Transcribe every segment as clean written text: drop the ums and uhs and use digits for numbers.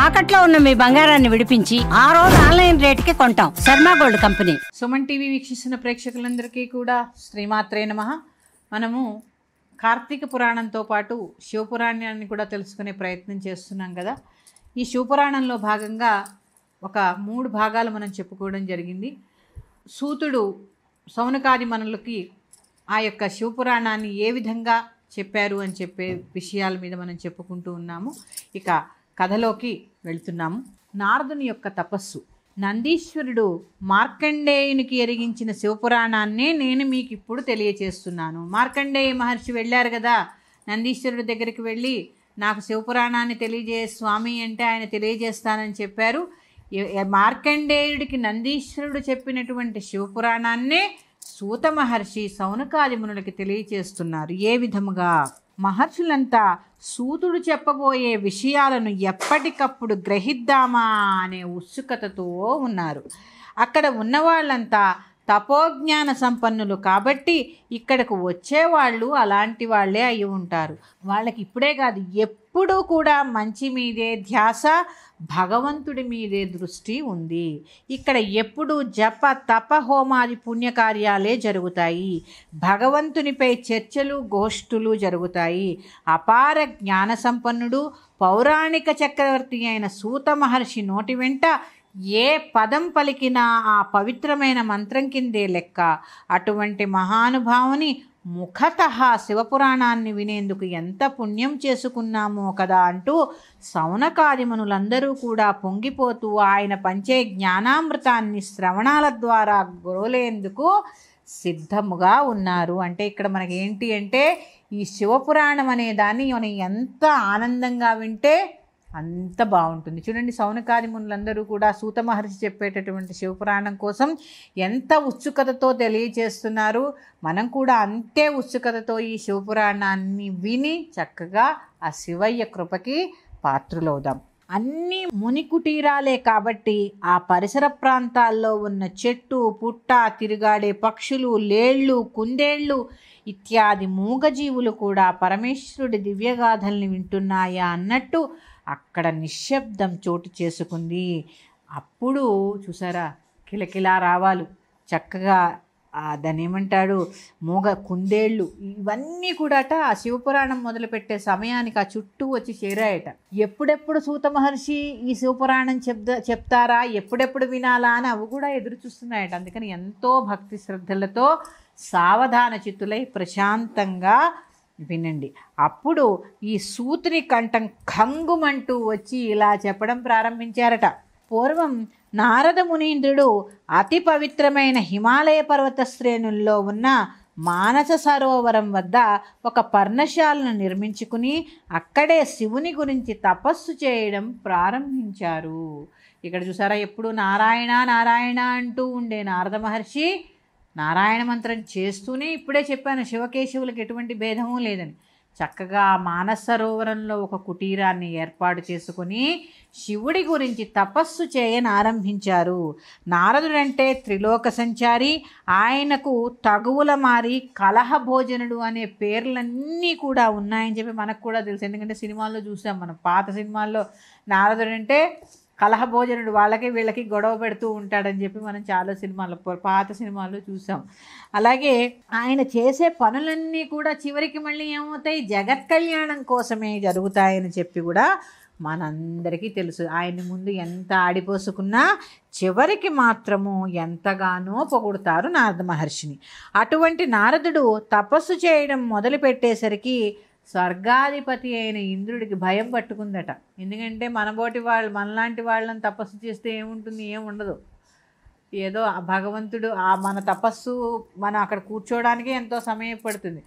తాకట్లో ఉన్న మీ బంగారాన్ని విడిపించి ఆ రోజు ఆన్లైన్ రేటుకి కొంటాం. Sharma gold company. Suman TV వీక్షిస్తున్న ప్రేక్షకులందరికీ కూడా శ్రీమాత్రే నమః. మనము కార్తీక పురాణంతో పాటు శివపురాణాన్ని కూడా తెలుసుకునే ప్రయత్నం చేస్తున్నాం కదా. ఈ శివపురాణంలో భాగంగా ఒక 3 భాగాలు మనం చెప్పుకోవడం జరిగింది. సూతుడు సౌనకాది మనులకి ఆ యొక్క శివపురాణాన్ని ఏ విధంగా చెప్పారు అని చెప్పే విషయాల మీద మనం చెప్పుకుంటూ ఉన్నాము. ఇక కథలోకి వెళ్తున్నాము. నారదుని యొక్క తపస్సు. నందీశ్వరుడు మార్కండేయునికి ఎరిగించిన శివపురాణాన్నే నేను మీకు ఇప్పుడు తెలియచేస్తున్నాను. మార్కండేయ మహర్షి వెళ్ళారు కదా, నందీశ్వరుడి దగ్గరికి వెళ్ళి నాకు శివపురాణాన్ని తెలియజే స్వామి అంటే ఆయన తెలియజేస్తానని చెప్పారు. మార్కండేయుడికి నందీశ్వరుడు చెప్పినటువంటి శివపురాణాన్నే సూత మహర్షి సౌనకాది మునులకి తెలియచేస్తున్నారు. ఏ విధముగా? మహర్షులంతా సూతుడు చెప్పబోయే విషయాలను ఎప్పటికప్పుడు గ్రహిద్దామా అనే ఉత్సుకతతో ఉన్నారు. అక్కడ ఉన్నవాళ్ళంతా తపోజ్ఞాన సంపన్నులు కాబట్టి ఇక్కడకు వచ్చేవాళ్ళు అలాంటి వాళ్ళే అయి ఉంటారు. వాళ్ళకి ఇప్పుడే కాదు ఎప్పుడూ కూడా మంచి మీదే ధ్యాస, భగవంతుడి మీదే దృష్టి ఉంది. ఇక్కడ ఎప్పుడు జప తప హోమాది పుణ్యకార్యాలే జరుగుతాయి. భగవంతునిపై చర్చలు గోష్ఠులు జరుగుతాయి. అపార జ్ఞాన సంపన్నుడు పౌరాణిక చక్రవర్తి అయిన సూత మహర్షి నోటి వెంట ఏ పదం పలికినా ఆ పవిత్రమైన మంత్రం కిందే లెక్క. అటువంటి మహానుభావుని ముఖతః శివపురాణాన్ని వినేందుకు ఎంత పుణ్యం చేసుకున్నామో కదా అంటూ సౌనకాదిమనులందరూ కూడా పొంగిపోతూ ఆయన పంచే జ్ఞానామృతాన్ని శ్రవణాల ద్వారా గోలేందుకు సిద్ధముగా ఉన్నారు. అంటే ఇక్కడ మనకి ఏంటి అంటే ఈ శివపురాణం అనే దాన్ని మనం ఎంత ఆనందంగా వింటే అంత బాగుంటుంది. చూడండి, సౌనకాది మునులందరూ కూడా సూత మహర్షి చెప్పేటటువంటి శివపురాణం కోసం ఎంత ఉత్సుకతతో తెలియచేస్తున్నారు. మనం కూడా అంతే ఉత్సుకతతో ఈ శివపురాణాన్ని విని చక్కగా ఆ శివయ్య కృపకి పాత్రులవుదాం. అన్నీ ముని కుటీరాలే కాబట్టి ఆ పరిసర ప్రాంతాల్లో ఉన్న చెట్టు పుట్ట, తిరుగాడే పక్షులు, లేళ్ళు, కుందేళ్ళు ఇత్యాది మూగజీవులు కూడా పరమేశ్వరుడి దివ్యగాథల్ని వింటున్నాయా అన్నట్టు అక్కడ నిశ్శబ్దం చోటు చేసుకుంది. అప్పుడు చూసారా, కిలకిలా రావాలు చక్కగా దాన్ని ఏమంటాడు మూగ కుందేళ్ళు ఇవన్నీ కూడాట ఆ శివపురాణం మొదలుపెట్టే సమయానికి ఆ చుట్టూ వచ్చి చేరాయట. ఎప్పుడెప్పుడు సూత మహర్షి ఈ శివపురాణం చెప్తారా, ఎప్పుడెప్పుడు వినాలా అని అవి కూడా ఎదురు చూస్తున్నాయట. అందుకని ఎంతో భక్తి శ్రద్ధలతో సావధాన చిత్తులై ప్రశాంతంగా వినండి. అప్పుడు ఈ సూతుని కంఠం ఖంగుమంటూ వచ్చి ఇలా చెప్పడం ప్రారంభించారట. పూర్వం నారద మునీంద్రుడు అతి పవిత్రమైన హిమాలయ పర్వత శ్రేణుల్లో ఉన్న మానస సరోవరం వద్ద ఒక పర్ణశాలను నిర్మించుకుని అక్కడే శివుని గురించి తపస్సు చేయడం ప్రారంభించారు. ఇక్కడ చూసారా, ఎప్పుడు నారాయణ నారాయణ అంటూ ఉండే నారద మహర్షి నారాయణ మంత్రం చేస్తూనే ఇప్పుడే చెప్పాను శివకేశవులకు ఎటువంటి భేదమూ లేదని. చక్కగా మానస సరోవరంలో ఒక కుటీరాన్ని ఏర్పాటు చేసుకుని శివుడి గురించి తపస్సు చేయనారంభించారు. నారదుడంటే త్రిలోక సంచారి, ఆయనకు తగువుల మారి కలహ భోజనుడు అనే పేర్లన్నీ కూడా ఉన్నాయని చెప్పి మనకు కూడా తెలుసు. ఎందుకంటే సినిమాల్లో చూసాం మనం, పాత సినిమాల్లో నారదుడంటే కలహ భోజనుడు, వాళ్ళకి వీళ్ళకి గొడవ పెడుతూ ఉంటాడని చెప్పి మనం చాలా సినిమాల్లో పాత సినిమాల్లో చూసాం. అలాగే ఆయన చేసే పనులన్నీ కూడా చివరికి మళ్ళీ ఏమవుతాయి, జగత్ కళ్యాణం కోసమే జరుగుతాయని చెప్పి కూడా మనందరికీ తెలుసు. ఆయన ముందు ఎంత ఆడిపోసుకున్నా చివరికి మాత్రము ఎంతగానో పొగుడుతారు నారద మహర్షిని. అటువంటి నారదుడు తపస్సు చేయడం మొదలుపెట్టేసరికి స్వర్గాధిపతి అయిన ఇంద్రుడికి భయం పట్టుకుందట. ఎందుకంటే మనలాంటి వాళ్ళని తపస్సు చేస్తే ఏముంటుంది, ఏముండదు. ఏదో భగవంతుడు మన తపస్సు మనం అక్కడ కూర్చోవడానికి ఎంతో సమయం పడుతుంది.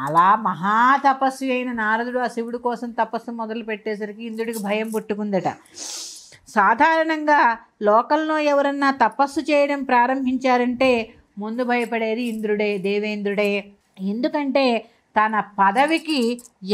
అలా మహా తపస్సు అయిన నారదుడు ఆ శివుడి కోసం తపస్సు మొదలు పెట్టేసరికి ఇంద్రుడికి భయం పుట్టుకుందట. సాధారణంగా లోకంలో ఎవరన్నా తపస్సు చేయడం ప్రారంభించారంటే ముందు భయపడేది ఇంద్రుడే, దేవేంద్రుడే. ఎందుకంటే తన పదవికి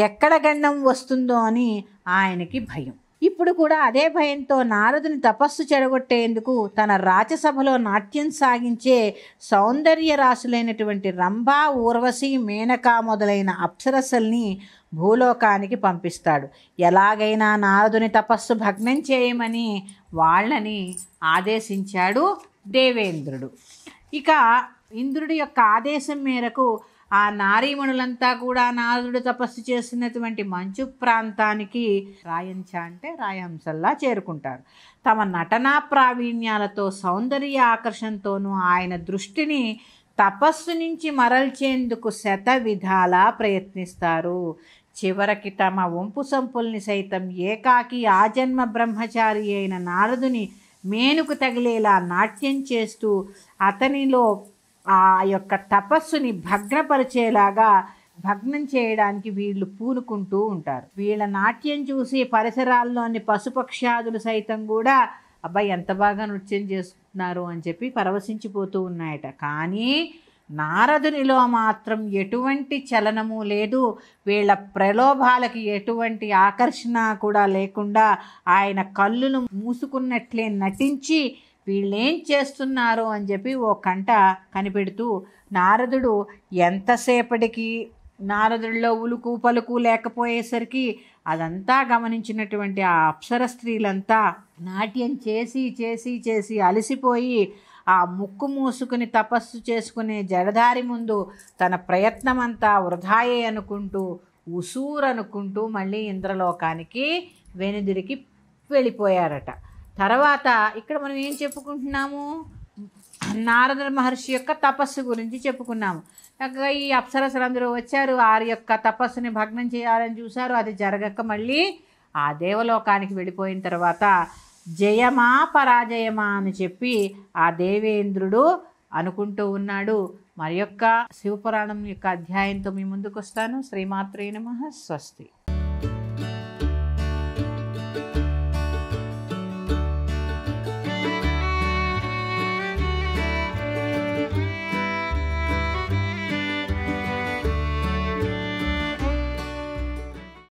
ఎక్కడ గండం వస్తుందో అని ఆయనకి భయం. ఇప్పుడు కూడా అదే భయంతో నారదుని తపస్సు చెడగొట్టేందుకు తన రాజసభలో నాట్యం సాగించే సౌందర్య రాశులైనటువంటి రంభ, ఊర్వశి, మేనక మొదలైన అప్సరసల్ని భూలోకానికి పంపిస్తాడు. ఎలాగైనా నారదుని తపస్సు భగ్నం చేయమని వాళ్ళని ఆదేశించాడు దేవేంద్రుడు. ఇక ఇంద్రుడి యొక్క ఆదేశం మేరకు ఆ నారీమణులంతా కూడా నారదుడు తపస్సు చేసినటువంటి మంచు ప్రాంతానికి రాయంచ అంటే రాయహంసల్లా చేరుకుంటారు. తమ నటనా ప్రావీణ్యాలతో సౌందర్య ఆకర్షణతోనూ ఆయన దృష్టిని తపస్సు నుంచి మరల్చేందుకు శత విధాలా ప్రయత్నిస్తారు. చివరికి తమ వంపు సంపుల్ని సైతం ఏకాకి ఆజన్మ బ్రహ్మచారి అయిన నారదుని మేనుకు తగిలేలా నాట్యం చేస్తూ అతనిలో ఆ యొక్క తపస్సుని భగ్నపరిచేలాగా భగ్నం చేయడానికి వీళ్ళు పూనుకుంటూ ఉంటారు. వీళ్ళ నాట్యం చూసి పరిసరాల్లోని పశుపక్ష్యాదులు సైతం కూడా అబ్బాయి ఎంత బాగా నృత్యం చేస్తున్నారు అని చెప్పి పరవశించిపోతూ ఉన్నాయట. కానీ నారదునిలో మాత్రం ఎటువంటి చలనము లేదు. వీళ్ళ ప్రలోభాలకి ఎటువంటి ఆకర్షణ కూడా లేకుండా ఆయన కళ్ళును మూసుకున్నట్లే నటించి వీళ్ళేం చేస్తున్నారు అని చెప్పి ఓ కంట కనిపెడుతూ నారదుడు ఎంతసేపటికి నారదుడిలో ఉలుకు పలుకు లేకపోయేసరికి అదంతా గమనించినటువంటి ఆ అప్సర స్త్రీలంతా నాట్యం చేసి చేసి చేసి అలసిపోయి ఆ ముక్కు మూసుకుని తపస్సు చేసుకునే జడధారి ముందు తన ప్రయత్నమంతా వృధాయే అనుకుంటూ ఉసూరనుకుంటూ మళ్ళీ ఇంద్రలోకానికి వెనుదిరికి వెళ్ళిపోయారట. తర్వాత ఇక్కడ మనం ఏం చెప్పుకుంటున్నాము? నారద మహర్షి యొక్క తపస్సు గురించి చెప్పుకున్నాము. చక్కగా ఈ అప్సరసలందరూ వచ్చారు, వారి యొక్క తపస్సుని భగ్నం చేయాలని చూశారు. అది జరగక మళ్ళీ ఆ దేవలోకానికి వెళ్ళిపోయిన తర్వాత జయమా పరాజయమా అని చెప్పి ఆ దేవేంద్రుడు అనుకుంటూ ఉన్నాడు. మరి యొక్క శివపురాణం యొక్క అధ్యాయంతో మీ ముందుకు వస్తాను. శ్రీమాత్రే నమః. స్వస్తి.